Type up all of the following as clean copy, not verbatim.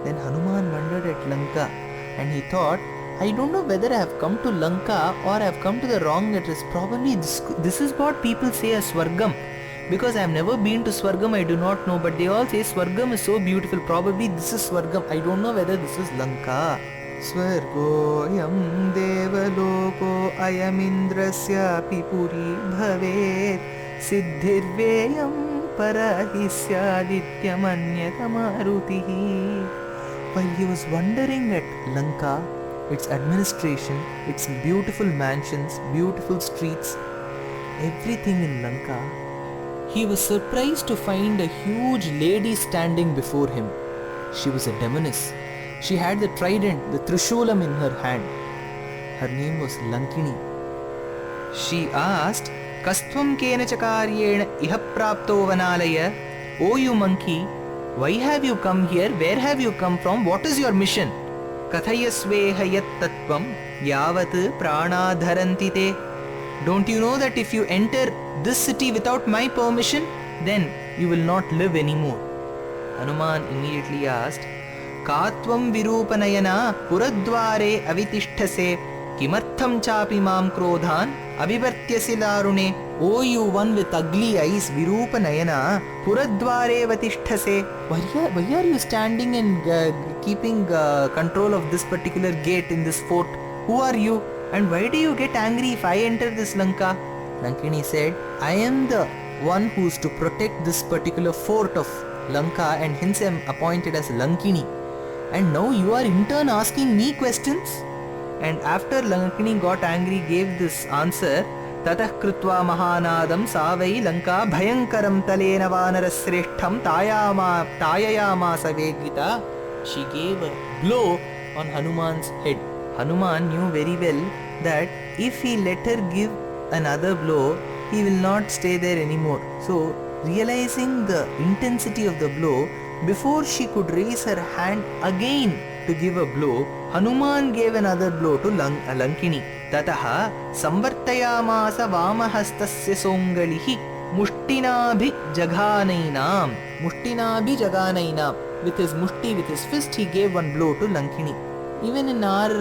Then Hanuman wandered at Lanka and he thought, I don't know whether I have come to Lanka or I have come to the wrong address. Probably this is what people say as Swargam. Because I have never been to Swargam, I do not know. But they all say Swargam is so beautiful. Probably this is Swargam. I don't know whether this is Lanka. Swargoyam devaloko ayamindrasyapi puri bhavet siddhirveyam parahisyadityamanyatamarutihi. While he was wondering at Lanka, its administration, its beautiful mansions, beautiful streets, everything in Lanka, he was surprised to find a huge lady standing before him. She was a demoness. She had the trident, the Trishulam in her hand. Her name was Lankini. She asked, Kastvam kena chakaryena iha prapto vanalaya. O you monkey, why have you come here? Where have you come from? What is your mission? Kathayasveha yat tattvam yavat pranadharanti te. Don't you know that if you enter this city without my permission, then you will not live anymore? Hanuman immediately asked, Katvam virupanayana puradvare avitishtase kimartham chapi mam krodhan avivartyasi larune. O you one with ugly eyes, virupanayana puradvare vatishtase. Why are you standing and keeping control of this particular gate in this fort? Who are you? And why do you get angry if I enter this Lanka? Lankini said, I am the one who is to protect this particular fort of Lanka and hence I am appointed as Lankini. And now you are in turn asking me questions? And after Lankini got angry, gave this answer, Tatah krutva mahanadam savai Lanka bhayankaram talena vanarasreshtham tayayama savegita. She gave a blow on Hanuman's head. Hanuman knew very well that if he let her give another blow, he will not stay there anymore. So, realizing the intensity of the blow, before she could raise her hand again to give a blow, Hanuman gave another blow to Lankini. Tataha samvartayamasa vamahastasya songalihi mushtinabhi jaganainam. Mushtinabhi jaganainam. With his mushti, with his fist, he gave one blow to Lankini. Even in our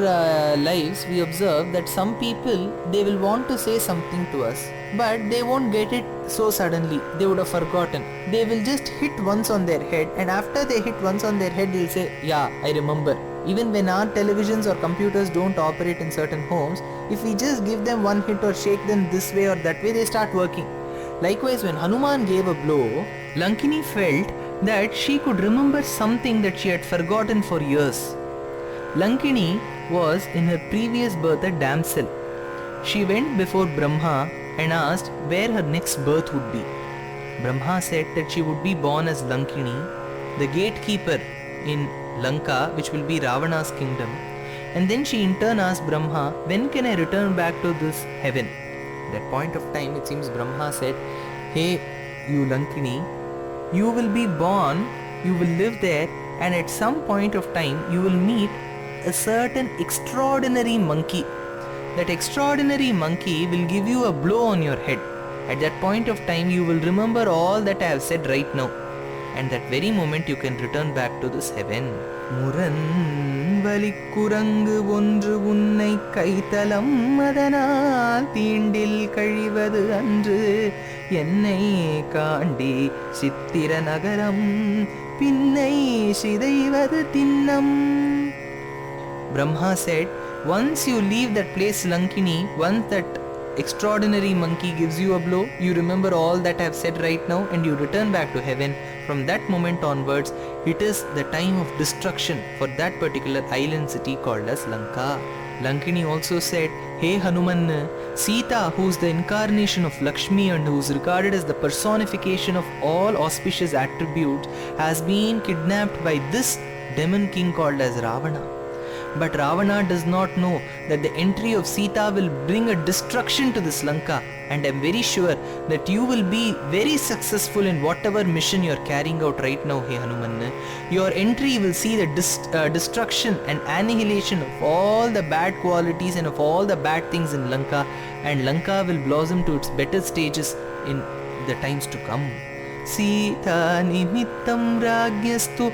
lives, we observe that some people, they will want to say something to us, but they won't get it so suddenly. They would have forgotten. They will just hit once on their head, and after they hit once on their head, they'll say, yeah, I remember. Even when our televisions or computers don't operate in certain homes, if we just give them one hit or shake them this way or that way, they start working. Likewise, when Hanuman gave a blow, Lankini felt that she could remember something that she had forgotten for years. Lankini was in her previous birth a damsel. She went before Brahma and asked where her next birth would be. Brahma said that she would be born as Lankini, the gatekeeper in Lanka, which will be Ravana's kingdom. And then she in turn asked Brahma, when can I return back to this heaven? At that point of time, it seems Brahma said, hey, you Lankini, you will be born, you will live there, and at some point of time you will meet a certain extraordinary monkey. That extraordinary monkey will give you a blow on your head. At that point of time you will remember all that I have said right now, and that very moment you can return back to this heaven. Muran valikkurangu ondru unnai kaithalam adanal teendil kazhivadu andru ennai kaandi sittira nagaram pinnai sidaivadu tinnam. Brahma said, once you leave that place Lankini, once that extraordinary monkey gives you a blow, you remember all that I have said right now and you return back to heaven. From that moment onwards, it is the time of destruction for that particular island city called as Lanka. Lankini also said, hey Hanuman, Sita, who is the incarnation of Lakshmi and who is regarded as the personification of all auspicious attributes, has been kidnapped by this demon king called as Ravana. But Ravana does not know that the entry of Sita will bring a destruction to this Lanka, and I am very sure that you will be very successful in whatever mission you are carrying out right now, hey Hanuman. Your entry will see the destruction and annihilation of all the bad qualities and of all the bad things in Lanka, and Lanka will blossom to its better stages in the times to come. Sita nimittam ragyastu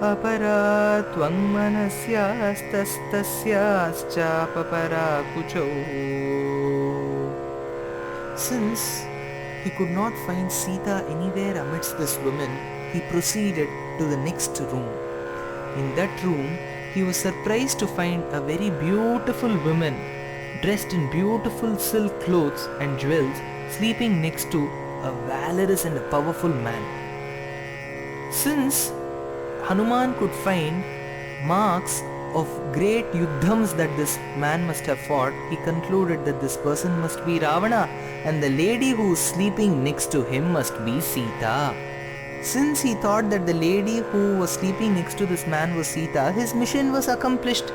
अपरा त्वं मनस्यास्तस्तस्याश्चापपरा कुचौ. Since he could not find Sita anywhere amidst this women, he proceeded to the next room. In that room, he was surprised to find a very beautiful woman dressed in beautiful silk clothes and jewels sleeping next to a valorous and a powerful man. Since Hanuman could find marks of great yuddhams that this man must have fought, he concluded that this person must be Ravana and the lady who is sleeping next to him must be Sita. Since he thought that the lady who was sleeping next to this man was Sita, his mission was accomplished.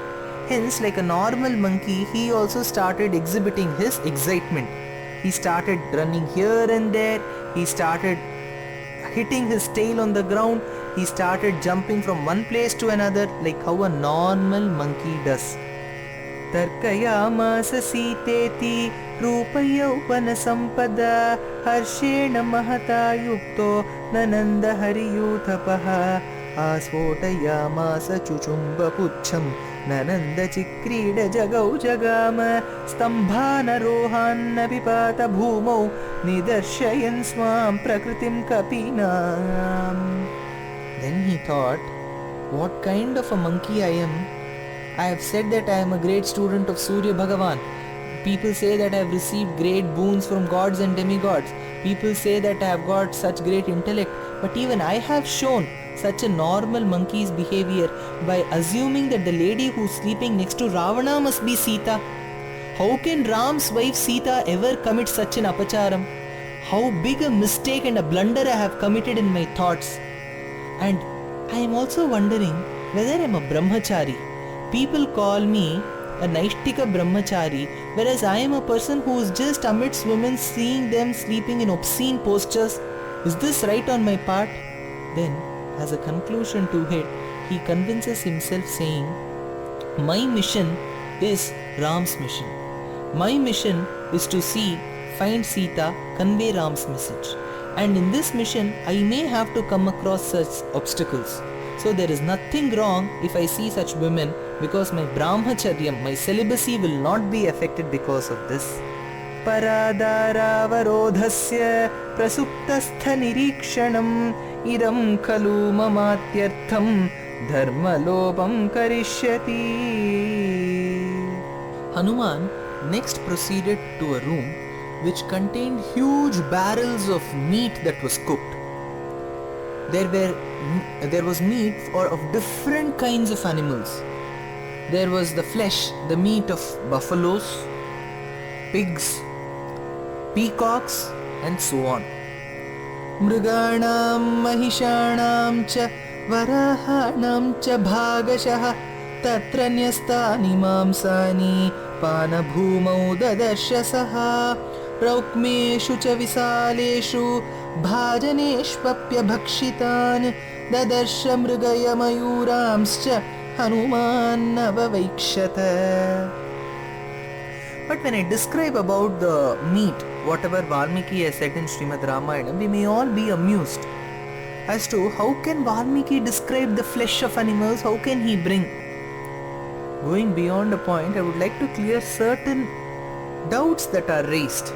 Hence, like a normal monkey, he also started exhibiting his excitement. He started running here and there, he started hitting his tail on the ground, he started jumping from one place to another like how a normal monkey does. Tarkayamasa Siteti Rupayyaupana Sampada Harshena Mahata Yukto Nananda Hariyuthapaha Asfotayamasa Chuchumba Pucham Nananda Chikrida Jagau Jagama Stambhana Rohanna Pipata Bhumau Nidarshayan Swam Prakritim Kapinam. Then he thought, what kind of a monkey I am? I have said that I am a great student of Surya Bhagavan. People say that I have received great boons from gods and demigods. People say that I have got such great intellect. But even I have shown such a normal monkey's behavior by assuming that the lady who is sleeping next to Ravana must be Sita. How can Ram's wife Sita ever commit such an apacharam? How big a mistake and a blunder I have committed in my thoughts. And I am also wondering whether I am a brahmachari. People call me a Naishtika brahmachari, whereas I am a person who is just amidst women seeing them sleeping in obscene postures. Is this right on my part? Then, as a conclusion to it, he convinces himself saying, my mission is Ram's mission. My mission is to find Sita, convey Ram's message. And in this mission, I may have to come across such obstacles. So there is nothing wrong if I see such women, because my brahmacharyam, my celibacy will not be affected because of this. Paradharavarodhasya prasuptastha nirikshanam idam khalu mamatyartham dharmalopam karishyati. Hanuman next proceeded to a room which contained huge barrels of meat that was cooked. There was meat of different kinds of animals. There was the flesh, the meat of buffaloes, pigs, peacocks, and so on. Mriganam mahishanam cha varahanam cha bhagashaha tatra nyastani mamsani panabhumau dadarshyasaha raukmeshu cha visaleshu bhajaneshvapya bhakshitan dadarsha mrigaya mayuramscha hanuman navavikshata. But when I describe about the meat, whatever Valmiki has said in Srimad Ramayanam, we may all be amused as to how can Valmiki describe the flesh of animals, how can he bring? Going beyond a point, I would like to clear certain doubts that are raised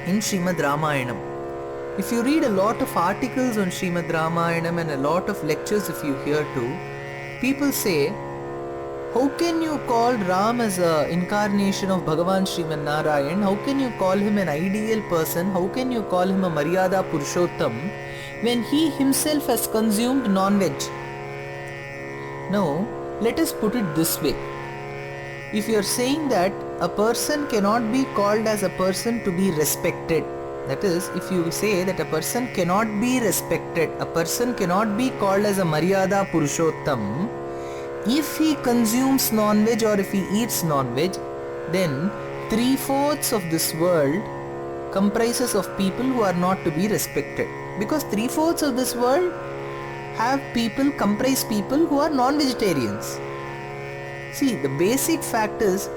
in Srimad Ramayanam. If you read a lot of articles on Srimad Ramayanam and a lot of lectures if you hear too, people say, how can you call Ram as an incarnation of Bhagavan Srimad Narayan? How can you call him an ideal person? How can you call him a Maryada Purushottam when he himself has consumed non-veg? Now, let us put it this way. If you are saying that a person cannot be called as a person to be respected, that is, if you say that a person cannot be respected, a person cannot be called as a Maryada Purushottam, if he consumes non-veg or if he eats non-veg, then 3/4 of this world comprises of people who are not to be respected. Because 3/4 of this world comprise people who are non-vegetarians. See, the basic fact is,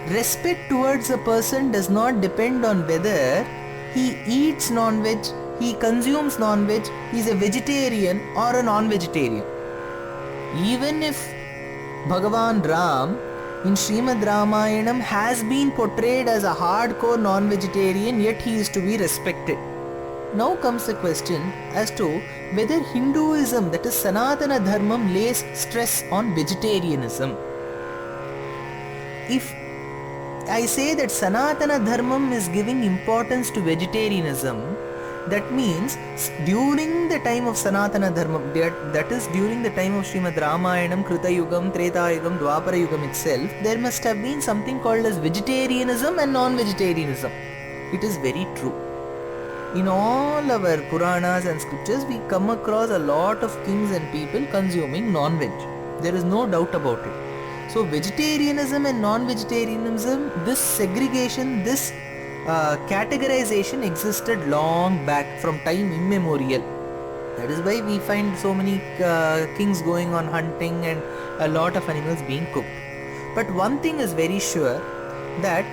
respect towards a person does not depend on whether he eats non-veg he consumes non-veg, he is a vegetarian or a non-vegetarian. Even if Bhagavan Ram in Srimad Ramayanam has been portrayed as a hardcore non-vegetarian, yet he is to be respected. Now comes the question as to whether Hinduism, that is Sanatana Dharmam, lays stress on vegetarianism. If I say that Sanatana Dharmam is giving importance to vegetarianism, that means during the time of Sanatana Dharmam, that is during the time of Srimad Ramayanam, Krita Yugam, Treta Yugam, Dwapara Yugam itself, there must have been something called as vegetarianism and non-vegetarianism. It is very true. In all our Puranas and scriptures, we come across a lot of kings and people consuming non-veg. There is no doubt about it. So vegetarianism and non-vegetarianism, this segregation, this categorization existed long back, from time immemorial. That is why we find so many kings going on hunting and a lot of animals being cooked. But one thing is very sure, that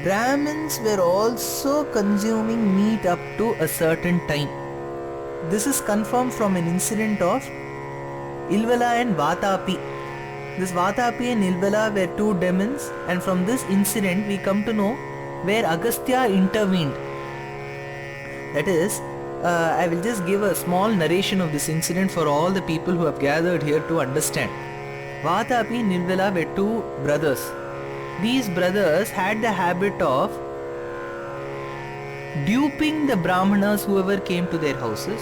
Brahmins were also consuming meat up to a certain time. This is confirmed from an incident of Ilvala and Vatapi. This Vatapi and Ilvala were two demons, and from this incident we come to know where Agastya intervened. That is, I will just give a small narration of this incident for all the people who have gathered here to understand. Vatapi and Ilvala were two brothers. These brothers had the habit of duping the Brahmanas whoever came to their houses,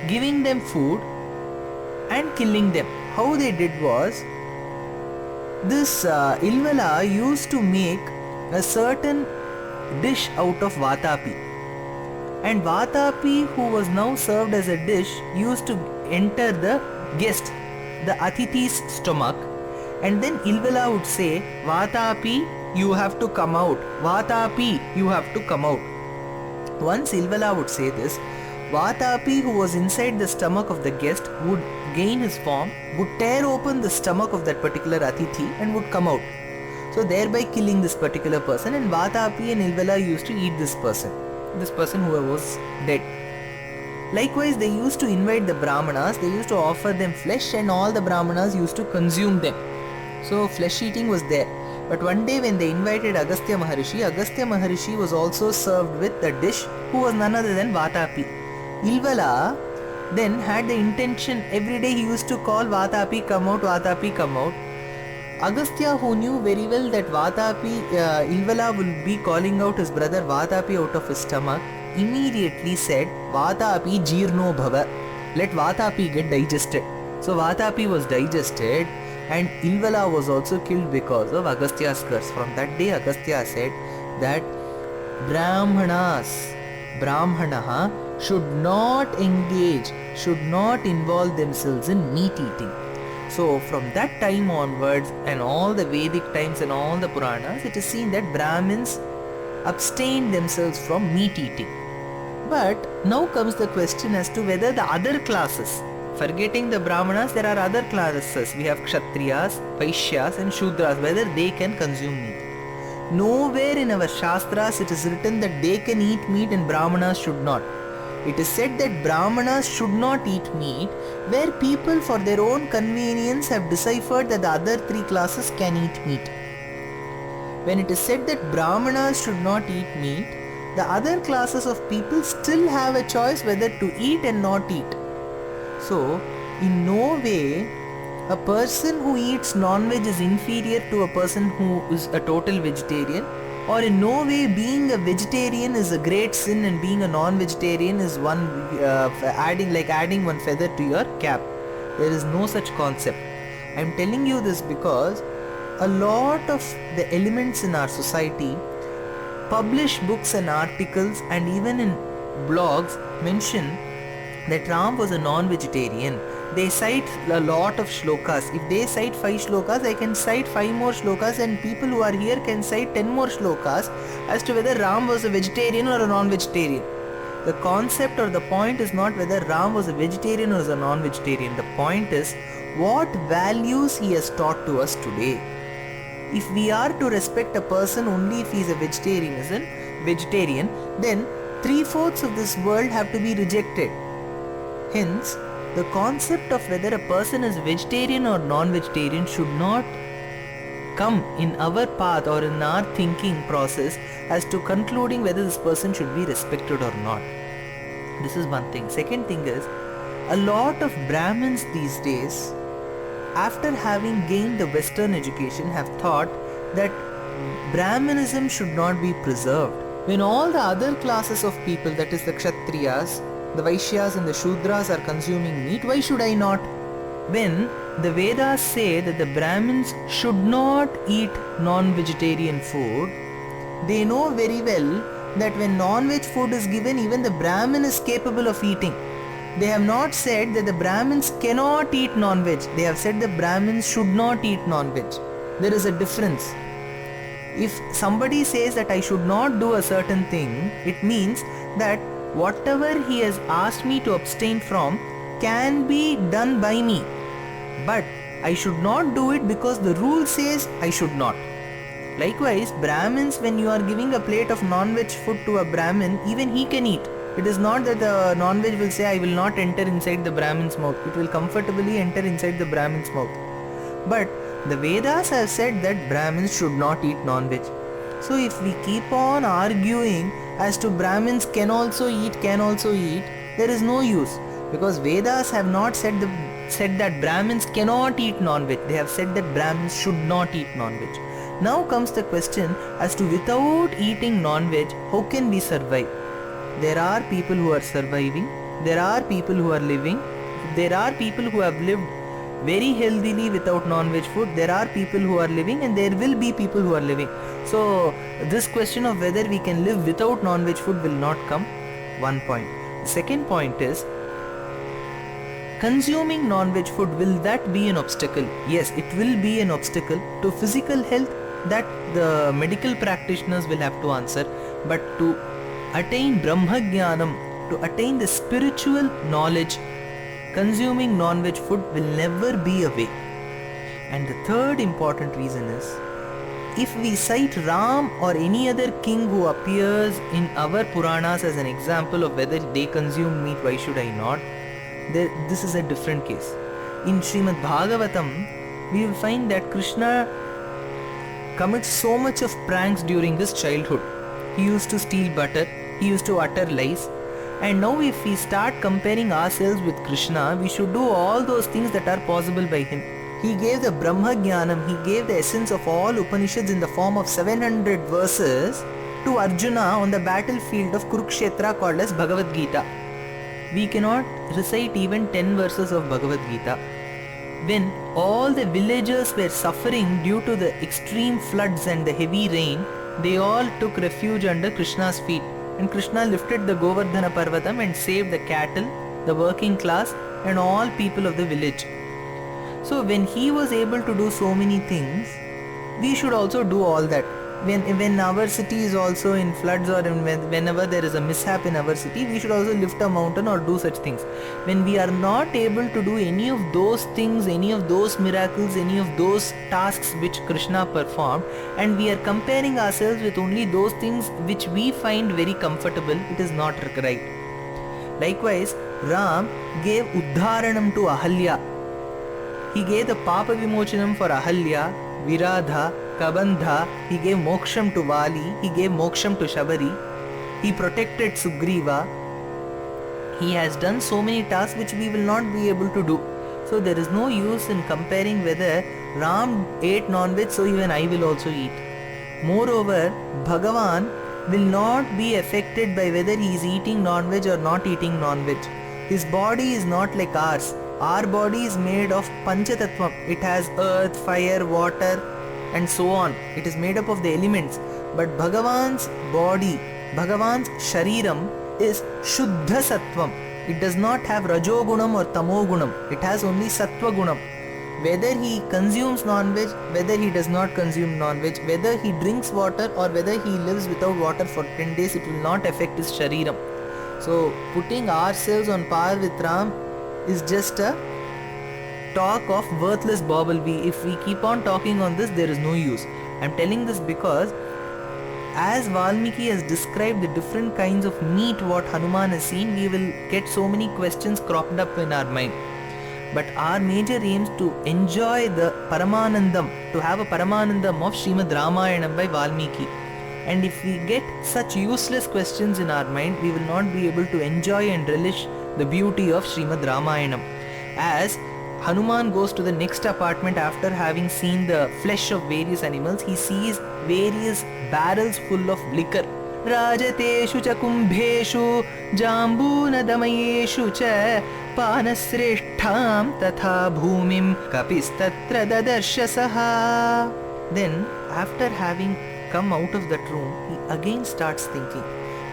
giving them food and killing them. How they did was, this Ilvala used to make a certain dish out of Vatapi, and Vatapi, who was now served as a dish, used to enter the guest, the Atithi's stomach, and then Ilvala would say, Vatapi, you have to come out. Vatapi, you have to come out. Once Ilvala would say this, Vatapi, who was inside the stomach of the guest, would gain his form, would tear open the stomach of that particular Atithi and would come out. So thereby killing this particular person, and Vatapi and Ilvala used to eat this person who was dead. Likewise, they used to invite the Brahmanas, they used to offer them flesh, and all the Brahmanas used to consume them. So flesh eating was there. But one day when they invited Agastya Maharishi was also served with a dish who was none other than Vatapi. Ilvala then had the intention, every day he used to call Vatapi come out, Vatapi come out. Agastya, who knew very well that Ilvala will be calling out his brother Vatapi out of his stomach, immediately said, Vatapi Jirno Bhava, let Vatapi get digested. So Vatapi was digested, and Ilvala was also killed because of Agastya's curse. From that day, Agastya said that Brahmana should not engage, should not involve themselves in meat eating. So from that time onwards, and all the Vedic times and all the Puranas, it is seen that Brahmins abstained themselves from meat eating. But now comes the question as to whether the other classes, forgetting the Brahmanas, there are other classes. We have Kshatriyas, Vaishyas and Shudras, whether they can consume meat. Nowhere in our Shastras it is written that they can eat meat and Brahmanas should not. It is said that Brahmanas should not eat meat, where people for their own convenience have deciphered that the other three classes can eat meat. When it is said that Brahmanas should not eat meat, the other classes of people still have a choice whether to eat and not eat. So, in no way a person who eats non-veg is inferior to a person who is a total vegetarian, or in no way being a vegetarian is a great sin and being a non-vegetarian is one adding one feather to your cap. There is no such concept. I am telling you this because a lot of the elements in our society publish books and articles, and even in blogs mention that Ram was a non-vegetarian. They cite a lot of shlokas. If they cite 5 shlokas, I can cite 5 more shlokas, and people who are here can cite 10 more shlokas as to whether Ram was a vegetarian or a non-vegetarian. The concept or the point is not whether Ram was a vegetarian or was a non-vegetarian. The point is what values he has taught to us today. If we are to respect a person only if he is a vegetarian, then 3/4 of this world have to be rejected. Hence, the concept of whether a person is vegetarian or non-vegetarian should not come in our path or in our thinking process as to concluding whether this person should be respected or not. This is one thing. Second thing is, a lot of Brahmins these days, after having gained the Western education, have thought that Brahmanism should not be preserved. When all the other classes of people, that is the Kshatriyas, the Vaishyas and the Shudras are consuming meat, why should I not? When the Vedas say that the Brahmins should not eat non-vegetarian food, they know very well that when non-veg food is given, even the Brahmin is capable of eating. They have not said that the Brahmins cannot eat non-veg. They have said the Brahmins should not eat non-veg. There is a difference. If somebody says that I should not do a certain thing, it means that whatever he has asked me to abstain from can be done by me. But I should not do it because the rule says I should not. Likewise, Brahmins, when you are giving a plate of non-veg food to a Brahmin, even he can eat. It is not that the non-veg will say I will not enter inside the Brahmin's mouth. It will comfortably enter inside the Brahmin's mouth. But the Vedas have said that Brahmins should not eat non-veg. So if we keep on arguing as to Brahmins can also eat, there is no use. Because Vedas have not said that Brahmins cannot eat non-veg. They have said that Brahmins should not eat non-veg. Now comes the question as to without eating non-veg, how can we survive? There are people who are surviving, there are people who are living, there are people who have lived very healthily without non-veg food, there are people who are living, and there will be people who are living. So this question of whether we can live without non-veg food will not come. One point. The second point is, consuming non-veg food, will that be an obstacle? Yes, it will be an obstacle to physical health. That the medical practitioners will have to answer. But to attain Brahma Jnanam, to attain the spiritual knowledge, consuming non-veg food will never be a way. And the third important reason is, if we cite Ram or any other king who appears in our Puranas as an example of whether they consumed meat, why should I not? This is a different case. In Srimad Bhagavatam, we will find that Krishna commits so much of pranks during his childhood. He used to steal butter, he used to utter lies, and now if we start comparing ourselves with Krishna, we should do all those things that are possible by him. He gave the Brahma Jnanam, he gave the essence of all Upanishads in the form of 700 verses to Arjuna on the battlefield of Kurukshetra called as Bhagavad Gita. We cannot recite even 10 verses of Bhagavad Gita. When all the villagers were suffering due to the extreme floods and the heavy rain, they all took refuge under Krishna's feet. And Krishna lifted the Govardhana Parvatam and saved the cattle, the working class, and all people of the village. So when he was able to do so many things, we should also do all that. When our city is also in floods, or whenever there is a mishap in our city, we should also lift a mountain or do such things. When we are not able to do any of those things, any of those miracles, any of those tasks which Krishna performed, and we are comparing ourselves with only those things which we find very comfortable, it is not right. Likewise, Ram gave Uddharanam to Ahalya. He gave the Papa Vimochanam for Ahalya, Viradha, Kabandha. He gave Moksham to Vali, he gave Moksham to Shabari, he protected Sugriva. He has done so many tasks which we will not be able to do. So there is no use in comparing whether Ram ate non-veg, so even I will also eat. Moreover, Bhagavan will not be affected by whether he is eating non-veg or not eating non-veg. His body is not like ours. Our body is made of Panchatattvam. It has earth, fire, water, and so on. It is made up of the elements. But Bhagavan's body, Bhagavan's Shariram is Shuddha Sattvam. It does not have Rajogunam or Tamogunam. It has only Sattva Gunam. Whether he consumes non-veg, whether he does not consume non-veg, whether he drinks water or whether he lives without water for 10 days, it will not affect his Shariram. So putting ourselves on par with Ram is just a talk of worthless bauble. If we keep on talking on this, there is no use. I am telling this because as Valmiki has described the different kinds of meat what Hanuman has seen, we will get so many questions cropped up in our mind. But our major aims to enjoy the Paramanandam, to have a Paramanandam of Srimad Ramayanam by Valmiki. And if we get such useless questions in our mind, we will not be able to enjoy and relish the beauty of Srimad Ramayanam. As Hanuman goes to the next apartment after having seen the flesh of various animals, he sees various barrels full of liquor. Rajateshu cha kumbheshu jambunadamayeshu cha panasreshtham tatha bhumim kapistatra dadarshyasaha. Then, after having come out of that room, he again starts thinking.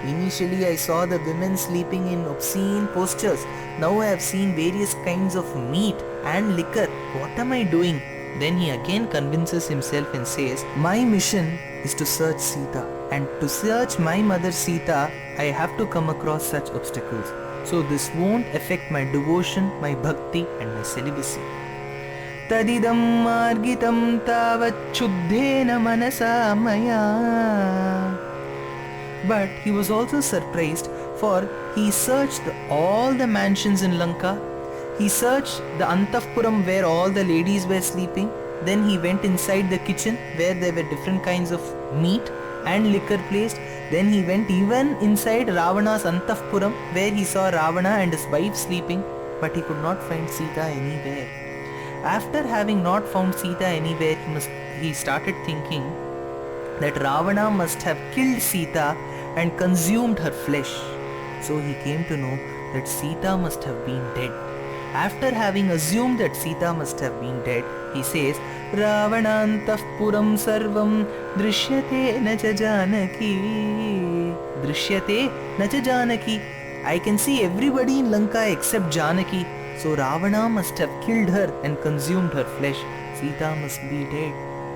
Initially I saw the women sleeping in obscene postures. Now I have seen various kinds of meat and liquor. What am I doing? Then he again convinces himself and says, my mission is to search Sita, and to search my mother Sita, I have to come across such obstacles. So this won't affect my devotion, my bhakti and my celibacy. Tadidam margitam tavacchuddhena manasa maya. But he was also surprised, for he searched all the mansions in Lanka. He searched the Antavpuram where all the ladies were sleeping. Then he went inside the kitchen where there were different kinds of meat and liquor placed. Then he went even inside Ravana's Antavpuram where he saw Ravana and his wife sleeping, but he could not find Sita anywhere. After having not found Sita anywhere, he started thinking that Ravana must have killed Sita and consumed her flesh. So he came to know that Sita must have been dead. After having assumed that Sita must have been dead, he says, Ravanantah puram sarvam drishyate na cha Janaki. Drishyate na cha Janaki. I can see everybody in Lanka except Janaki. So Ravana must have killed her and consumed her flesh. Sita must be dead.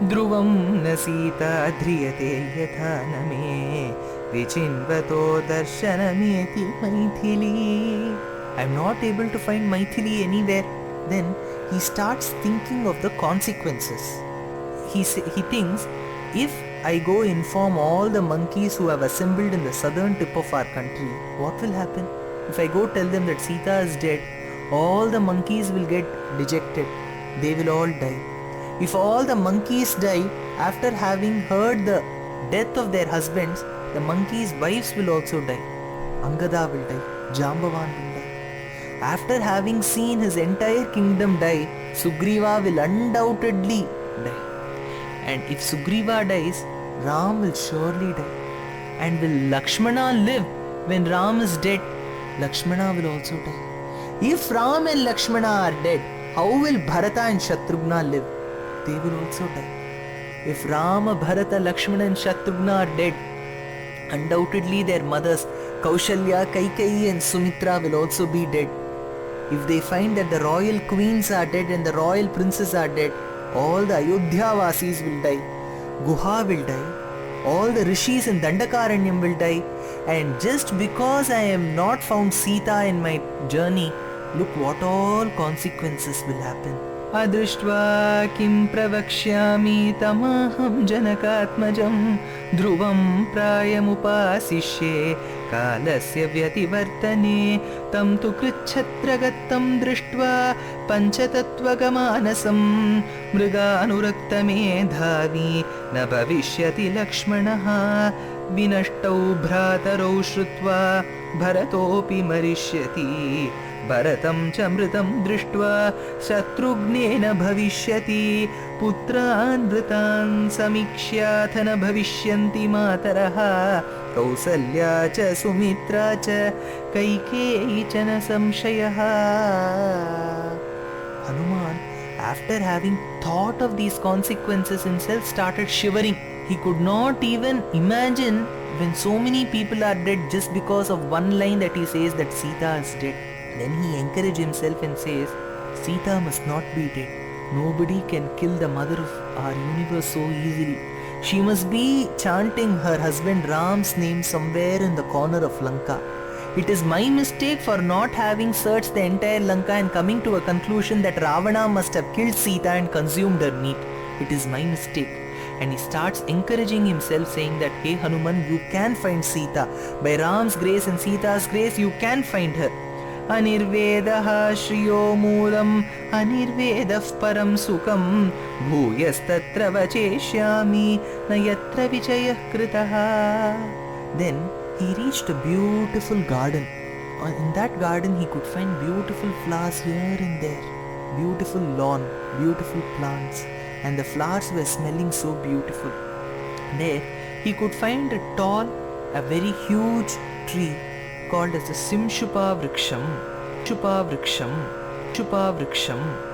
Dhruvam na Sita dhriyate yatha name vichinvato darshanameti Maithili. I am not able to find Maithili anywhere. Then he starts thinking of the consequences. He thinks, if I go inform all the monkeys who have assembled in the southern tip of our country, what will happen? If I go tell them that Sita is dead, all the monkeys will get dejected. They will all die. If all the monkeys die after having heard the death of their husbands, the monkeys' wives will also die. Angada will die. Jambavan will die. After having seen his entire kingdom die, Sugriva will undoubtedly die. And if Sugriva dies, Ram will surely die. And will Lakshmana live when Ram is dead? Lakshmana will also die. If Ram and Lakshmana are dead, how will Bharata and Shatrughna live? They will also die. If Rama, Bharata, Lakshmana and Shatrughna are dead, undoubtedly their mothers Kaushalya, Kaikeyi and Sumitra will also be dead. If they find that the royal queens are dead and the royal princes are dead, all the Ayodhya Vasis will die. Guha will die. All the rishis in Dandakaranyam will die. And just because I am not found Sita in my journey, look what all consequences will happen. Adrishtva kim pravakshyami tamaham janakatmajam dhruvam prayamupasishye kalasya vyativartane tam tu krichhatragattam drishtva panchatattvagamānasam mriganuraktamedhavi na bhavishyati lakshmanaha vinashtau bhratarau shrutva bharatopi marishyati Bharatam chamritam drishtva Shatrughnena bhavishyati Putran vritan samikshyāthana bhavishyanti mataraha Kausalya cha Sumitra cha Kaikeyi cha na samshayaha. Hanuman, after having thought of these consequences himself, started shivering. He could not even imagine when so many people are dead just because of one line that he says that Sita is dead. Then he encourages himself and says, Sita must not be dead. Nobody can kill the mother of our universe so easily. She must be chanting her husband Ram's name somewhere in the corner of Lanka. It is my mistake for not having searched the entire Lanka and coming to a conclusion that Ravana must have killed Sita and consumed her meat. It is my mistake. and he starts encouraging himself, saying that, hey Hanuman, you can find Sita. By Ram's grace and Sita's grace, you can find her. Anirvedaha shriyo moolam anirvedah param sukham bhuyastatra vacheshyami na yatra vichayah kritaha. Then he reached a beautiful garden. In that garden he could find beautiful flowers here and there, beautiful lawn, beautiful plants, and the flowers were smelling so beautiful. There he could find a very huge tree called as the Simshupa Vriksham. Shupa Vriksham.